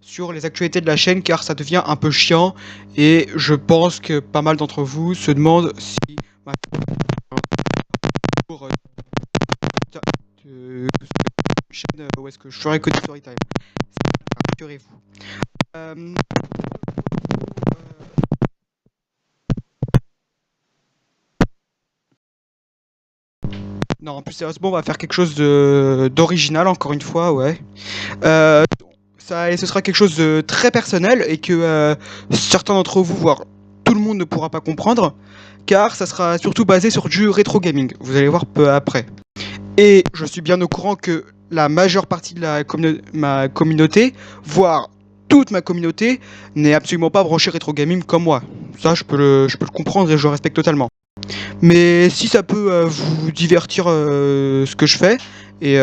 sur les actualités de la chaîne car ça devient un peu chiant et je pense que pas mal d'entre vous se demandent si ma pour de chaîne où est-ce que je ferai que du story time. Rassurez-vous. Euh, non, en plus sérieusement, on va faire quelque chose d'original encore une fois, ouais. Euh, Ça, et ce sera quelque chose de très personnel et que certains d'entre vous, voire tout le monde ne pourra pas comprendre, car ça sera surtout basé sur du rétro gaming. Vous allez voir peu après. Et je suis bien au courant que la majeure partie de ma communauté, voire toute ma communauté, n'est absolument pas branchée rétro gaming comme moi. Ça, je peux le comprendre et je le respecte totalement. Mais si ça peut vous divertir ce que je fais et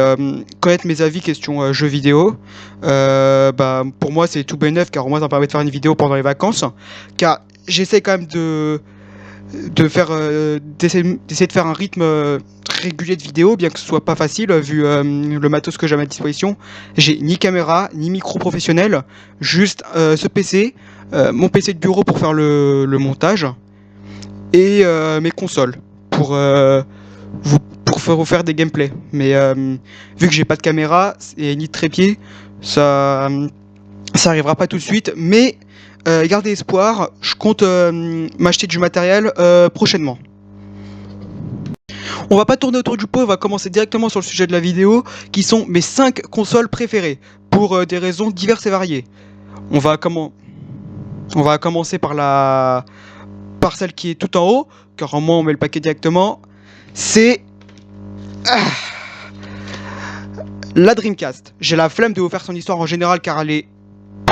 connaître mes avis question jeux vidéo, bah, pour moi c'est tout bénef car au moins ça me permet de faire une vidéo pendant les vacances. Car j'essaie quand même d'essayer de faire un rythme régulier de vidéo, bien que ce soit pas facile vu le matos que j'ai à ma disposition. J'ai ni caméra ni micro professionnel, juste ce PC, mon PC de bureau pour faire le montage et mes consoles pour vous faire des gameplays. Mais vu que j'ai pas de caméra et ni de trépied, ça ça arrivera pas tout de suite. Mais gardez espoir, je compte m'acheter du matériel prochainement. On va pas tourner autour du pot, on va commencer directement sur le sujet de la vidéo, qui sont mes 5 consoles préférées, pour des raisons diverses et variées. On va, comment... on va commencer par celle qui est tout en haut, car au moins on met le paquet directement. C'est la Dreamcast. J'ai la flemme de vous faire son histoire en général car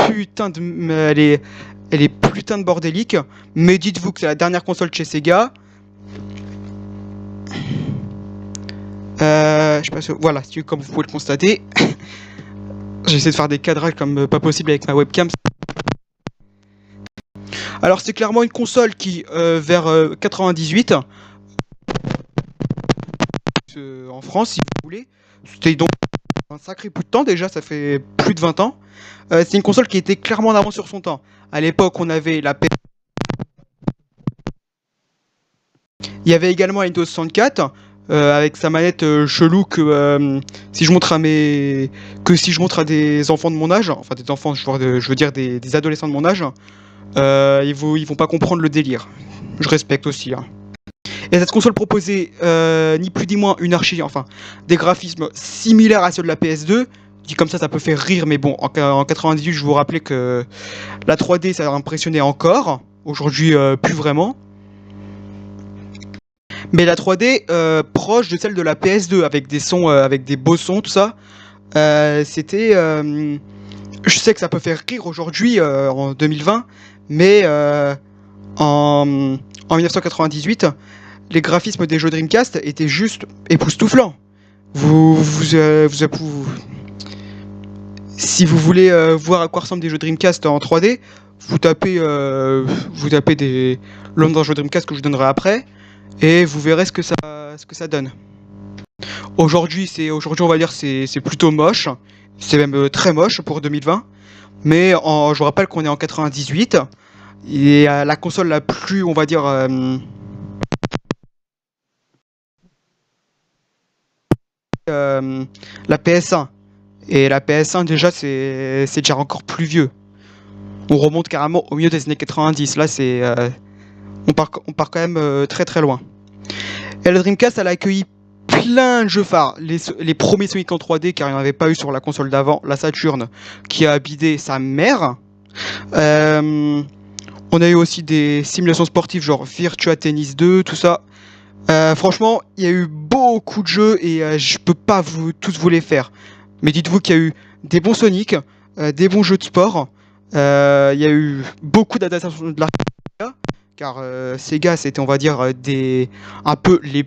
putain de, elle est, elle est putain de bordélique. Mais dites-vous que c'est la dernière console de chez Sega. Je sais pas si, voilà, comme vous pouvez le constater, j'essaie de faire des cadrages comme pas possible avec ma webcam. Alors c'est clairement une console qui, vers 98, en France si vous voulez, c'était donc un sacré bout de temps déjà, ça fait plus de 20 ans. C'est une console qui était clairement en avance sur son temps. À l'époque, on avait la PS. Il y avait également la Nintendo 64 avec sa manette chelou que si je montre à mes que si je montre à des enfants de mon âge, enfin des enfants, je veux dire des adolescents de mon âge, ils vont pas comprendre le délire. Je respecte aussi. Hein. Et cette console proposait ni plus ni moins une enfin des graphismes similaires à ceux de la PS2. Dit comme ça peut faire rire, mais bon, en 98, je vous rappelais que la 3D, ça impressionnait encore. Aujourd'hui, plus vraiment. Mais la 3D proche de celle de la PS2 avec des sons, avec des beaux sons, tout ça. C'était. Je sais que ça peut faire rire aujourd'hui en 2020, mais en 1998, les graphismes des jeux Dreamcast étaient juste époustouflants. Si vous voulez voir à quoi ressemblent des jeux Dreamcast en 3D, vous tapez le nom d'un jeu Dreamcast que je vous donnerai après, et vous verrez ce que ça donne. Aujourd'hui on va dire c'est plutôt moche, c'est même très moche pour 2020. Mais je vous rappelle qu'on est en 98 et la console la plus on va dire la PS1 et la PS1 déjà c'est déjà encore plus vieux. On remonte carrément au milieu des années 90. Là on part quand même très très loin. Et la Dreamcast elle a accueilli plein de jeux phares. Les premiers Sonic en 3D car il n'y en avait pas eu sur la console d'avant, la Saturn, qui a bidé sa mère. Euh, on a eu aussi des simulations sportives genre Virtua Tennis 2, tout ça. Franchement, il y a eu beaucoup de jeux et je peux pas tous vous les faire. Mais dites-vous qu'il y a eu des bons Sonic, des bons jeux de sport. Il y a eu beaucoup d'adaptations de la Sega, car Sega c'était on va dire un peu les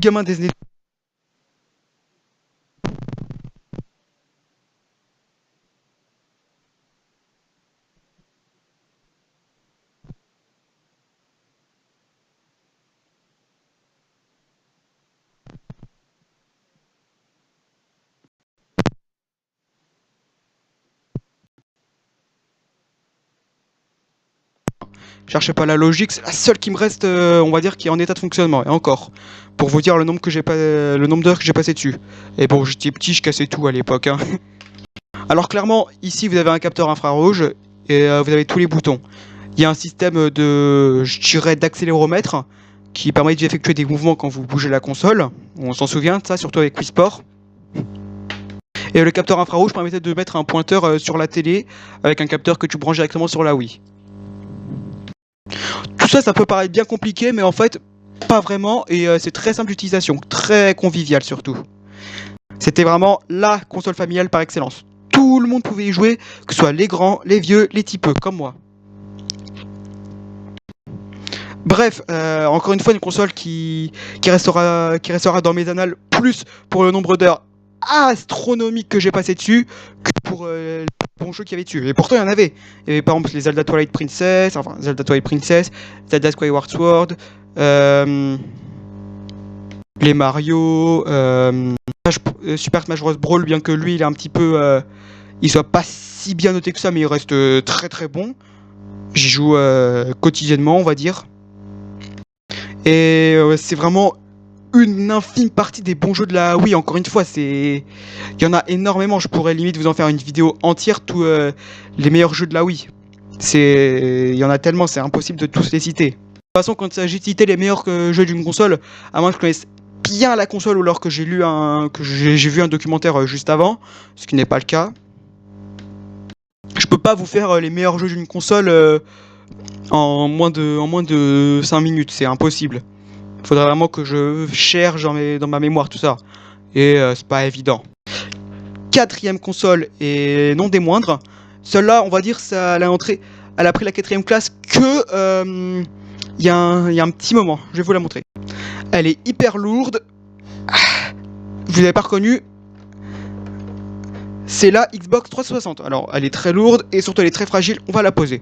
gamin des années. Cherchez pas la logique, c'est la seule qui me reste, on va dire, qui est en état de fonctionnement. Et encore, pour vous dire le nombre que j'ai pas, le nombre d'heures que j'ai passé dessus. Et bon, j'étais petit, je cassais tout à l'époque. Hein. Alors clairement, ici vous avez un capteur infrarouge et vous avez tous les boutons. Il y a un système de, je dirais, d'accéléromètre qui permet d'effectuer des mouvements quand vous bougez la console. On s'en souvient de ça, surtout avec Wii Sport. Et le capteur infrarouge permettait de mettre un pointeur sur la télé avec un capteur que tu branches directement sur la Wii. Tout ça, ça peut paraître bien compliqué, mais en fait, pas vraiment, et c'est très simple d'utilisation, très convivial surtout. C'était vraiment la console familiale par excellence. Tout le monde pouvait y jouer, que ce soit les grands, les vieux, les petits peu, comme moi. Bref, encore une fois, une console qui restera dans mes annales, plus pour le nombre d'heures astronomiques que j'ai passé dessus, que pour les bons jeux qu'il y avait dessus. Et pourtant, il y en avait. Il y avait par exemple les Zelda Twilight Princess, Zelda Skyward Sword, les Mario, Super Smash Bros. Brawl, bien que lui, il est un petit peu... il soit pas si bien noté que ça, mais il reste très très bon. J'y joue quotidiennement, on va dire. Et c'est vraiment une infime partie des bons jeux de la Wii. Encore une fois, il y en a énormément. Je pourrais limite vous en faire une vidéo entière, tous les meilleurs jeux de la Wii. Il y en a tellement, c'est impossible de tous les citer. De toute façon, quand il s'agit de citer les meilleurs jeux d'une console, à moins que je connaisse bien la console ou alors que j'ai vu un documentaire juste avant, ce qui n'est pas le cas, je peux pas vous faire les meilleurs jeux d'une console en moins de 5 minutes, c'est impossible. Il faudrait vraiment que je cherche dans ma mémoire tout ça. Et c'est pas évident. Quatrième console, et non des moindres. Celle-là, on va dire, elle a pris la quatrième classe que il y a un petit moment. Je vais vous la montrer. Elle est hyper lourde. Vous l'avez pas reconnue. C'est la Xbox 360. Alors, elle est très lourde et surtout elle est très fragile. On va la poser.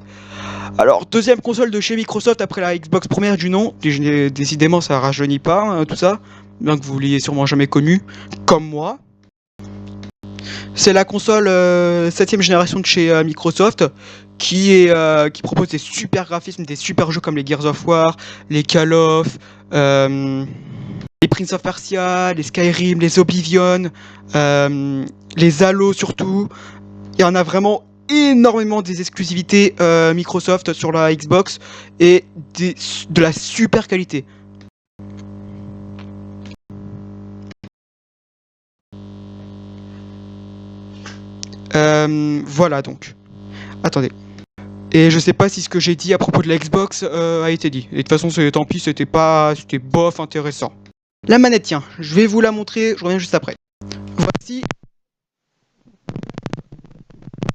Alors, deuxième console de chez Microsoft après la Xbox première du nom. Décidément, ça rajeunit pas, hein, tout ça. Bien que vous l'ayez sûrement jamais connu, comme moi. C'est la console 7ème génération de chez Microsoft qui propose des super graphismes, des super jeux comme les Gears of War, les Call of, les Prince of Persia, les Skyrim, les Oblivion, les Halo surtout. Il y en a vraiment énormément des exclusivités Microsoft sur la Xbox et de la super qualité. Voilà donc. Attendez. Et je sais pas si ce que j'ai dit à propos de la Xbox a été dit. Et de toute façon, tant pis, c'était bof intéressant. La manette, tiens, je vais vous la montrer, je reviens juste après. Voici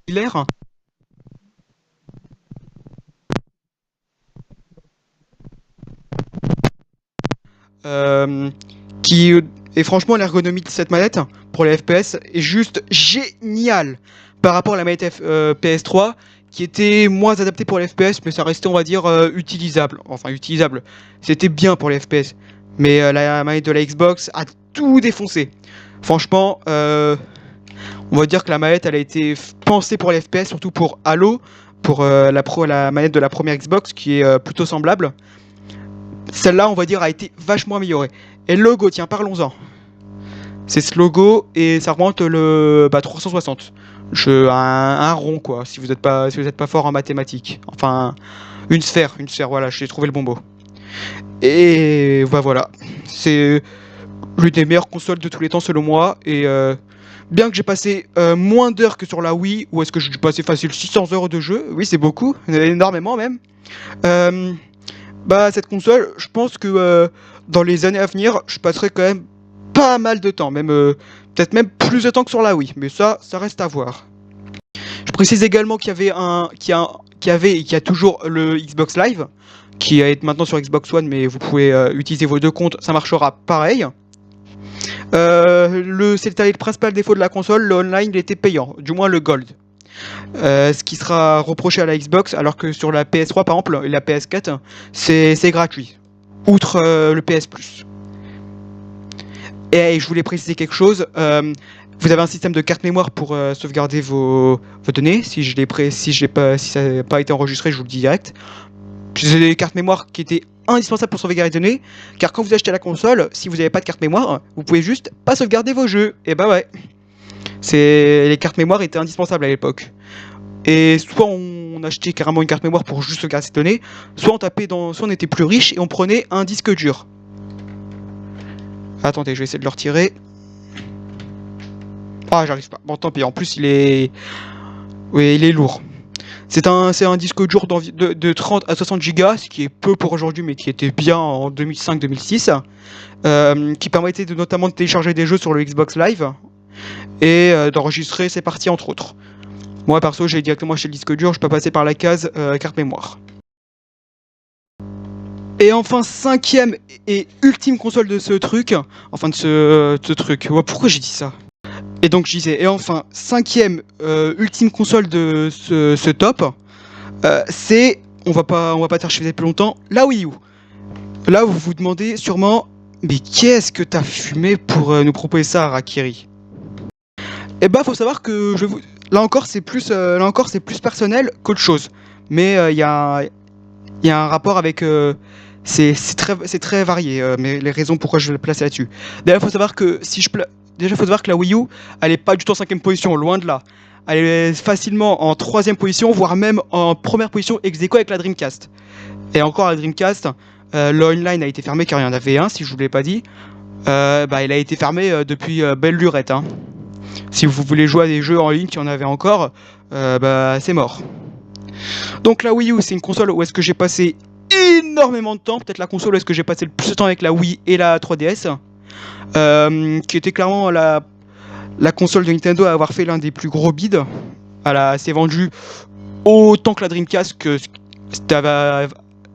l'air. Qui et franchement, l'ergonomie de cette manette pour les FPS est juste géniale par rapport à la manette PS3 qui était moins adaptée pour les FPS, mais ça restait, on va dire, utilisable. Enfin, utilisable. C'était bien pour les FPS. Mais la manette de la Xbox a tout défoncé. Franchement, on va dire que la manette, elle a été pensée pour les FPS, surtout pour Halo, pour la manette de la première Xbox, qui est plutôt semblable. Celle-là, on va dire, a été vachement améliorée. Et le logo, tiens, parlons-en. C'est ce logo et ça remonte le 360. Un rond, quoi, si vous êtes pas fort en mathématiques. Enfin, une sphère, voilà, j'ai trouvé le bon mot. Et voilà. C'est l'une des meilleures consoles de tous les temps, selon moi. Et bien que j'ai passé moins d'heures que sur la Wii, où est-ce que j'ai passé facile 600 heures de jeu, oui, c'est beaucoup, énormément même. Cette console, je pense que dans les années à venir, je passerai quand même pas mal de temps, même peut-être même plus de temps que sur la Wii, mais ça reste à voir. Je précise également qu'il y avait et qu'il y a toujours le Xbox Live, qui est maintenant sur Xbox One, mais vous pouvez utiliser vos deux comptes, ça marchera pareil. C'était le principal défaut de la console, le online il était payant, du moins le Gold. Ce qui sera reproché à la Xbox, alors que sur la PS3 par exemple et la PS4, c'est gratuit, outre le PS Plus. Et je voulais préciser quelque chose, vous avez un système de carte mémoire pour sauvegarder vos données. Si ça n'a pas été enregistré, je vous le dis direct. C'est des cartes mémoire qui étaient indispensables pour sauvegarder les données, car quand vous achetez la console, si vous n'avez pas de carte mémoire, vous pouvez juste pas sauvegarder vos jeux. Et bah ouais, les cartes mémoire étaient indispensables à l'époque. Et soit on achetait carrément une carte mémoire pour juste sauvegarder ces données, soit on était plus riche et on prenait un disque dur. Attendez, je vais essayer de le retirer. Ah, j'arrive pas. Bon, tant pis. En plus, oui, il est lourd. C'est un disque dur de 30 à 60 Go, ce qui est peu pour aujourd'hui, mais qui était bien en 2005-2006, qui permettait notamment de télécharger des jeux sur le Xbox Live et d'enregistrer ses parties entre autres. Moi perso, j'ai directement acheté le disque dur, je peux passer par la case carte mémoire. Et enfin, cinquième et ultime console de ce truc, enfin de ce truc. Ouais, pourquoi j'ai dit ça? Et donc je disais, et enfin, cinquième ultime console de ce top, c'est, on va pas chercher plus longtemps, la Wii U. Là, vous vous demandez sûrement, mais qu'est-ce que t'as fumé pour nous proposer ça, Rakiri? Eh bah, faut savoir que là encore, c'est plus personnel qu'autre chose. Mais il y a un rapport avec. C'est très varié, mais les raisons pourquoi je vais le placer là-dessus. D'ailleurs, faut savoir que déjà, faut savoir que la Wii U, elle est pas du tout en 5ème position, loin de là. Elle est facilement en 3ème position, voire même en première position ex aequo avec la Dreamcast. Et encore la Dreamcast, le online a été fermé car il y en avait un, si je vous l'ai pas dit. Il a été fermé depuis belle lurette. Hein. Si vous voulez jouer à des jeux en ligne, qu'il y en avait encore, c'est mort. Donc la Wii U, c'est une console où est-ce que j'ai passé énormément de temps, peut-être la console où est-ce que j'ai passé le plus de temps avec la Wii et la 3DS, qui était clairement la console de Nintendo à avoir fait l'un des plus gros bids. Elle s'est vendue autant que la Dreamcast,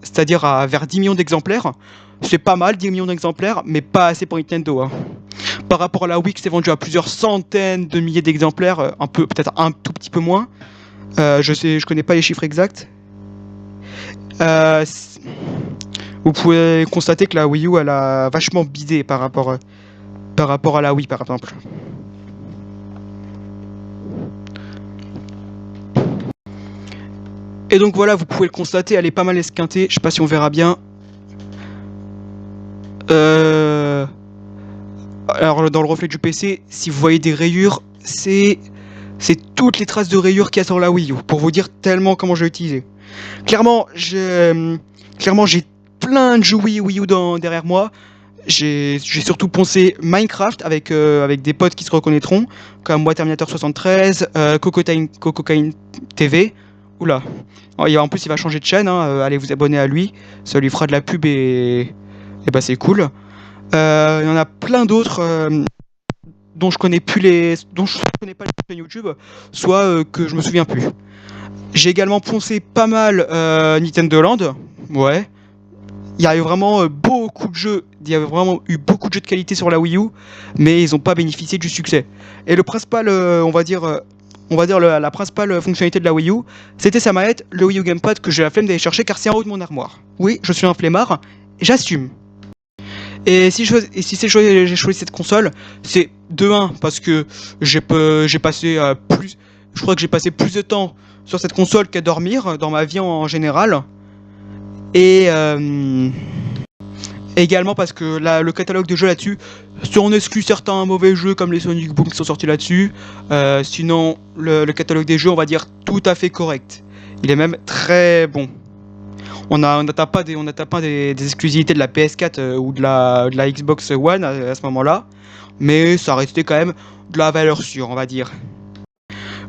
c'est-à-dire vers 10 millions d'exemplaires. C'est pas mal, 10 millions d'exemplaires, mais pas assez pour Nintendo. Hein. Par rapport à la Wii qui s'est vendue à plusieurs centaines de milliers d'exemplaires, peut-être un tout petit peu moins. Je connais pas les chiffres exacts. Vous pouvez constater que la Wii U elle a vachement bidé par rapport à la Wii par exemple. Et donc voilà, vous pouvez le constater, elle est pas mal esquintée. Je sais pas si on verra bien. Alors dans le reflet du PC, si vous voyez des rayures, c'est toutes les traces de rayures qu'il y a sur la Wii U, pour vous dire tellement comment je l'ai utilisé. Clairement, j'ai plein de jeux Wii U derrière moi. J'ai surtout poncé Minecraft avec des potes qui se reconnaîtront, comme moi Terminator 73, Cococaine TV. Oula. En plus, il va changer de chaîne, hein, allez vous abonner à lui, ça lui fera de la pub et c'est cool. Il y en a plein d'autres dont je connais pas les chaînes YouTube, soit que je me souviens plus. J'ai également poncé pas mal Nintendo Land, ouais. Il y a eu vraiment beaucoup de jeux, il y a vraiment eu beaucoup de jeux de qualité sur la Wii U, mais ils n'ont pas bénéficié du succès. Et le principal, la principale fonctionnalité de la Wii U, c'était sa manette, le Wii U Gamepad que j'ai la flemme d'aller chercher car c'est en haut de mon armoire. Oui, je suis un flemmard, j'assume. Et si j'ai choisi cette console, c'est de 1 parce que j'ai passé je crois que j'ai passé plus de temps sur cette console qu'à dormir dans ma vie en général. Et également parce que le catalogue de jeux là-dessus, si on exclut certains mauvais jeux comme les Sonic Boom qui sont sortis là-dessus, sinon le catalogue des jeux, on va dire tout à fait correct. Il est même très bon. On n'atteint pas des exclusivités de la PS4 ou de la Xbox One à ce moment-là, mais ça restait quand même de la valeur sûre, on va dire.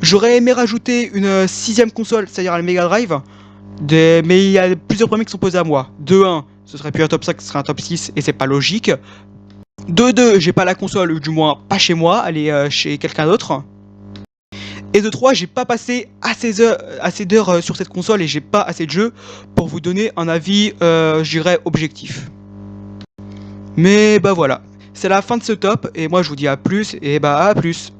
J'aurais aimé rajouter une 6ème console, c'est-à-dire la Mega Drive, mais il y a plusieurs problèmes qui sont posés à moi. De 1, ce serait plus un top 5, ce serait un top 6 et c'est pas logique. De 2, j'ai pas la console, ou du moins pas chez moi, elle est chez quelqu'un d'autre. Et de 3, j'ai pas passé assez d'heures sur cette console et j'ai pas assez de jeux pour vous donner un avis, je dirais, objectif. Mais bah voilà, c'est la fin de ce top et moi je vous dis à plus et bah à plus.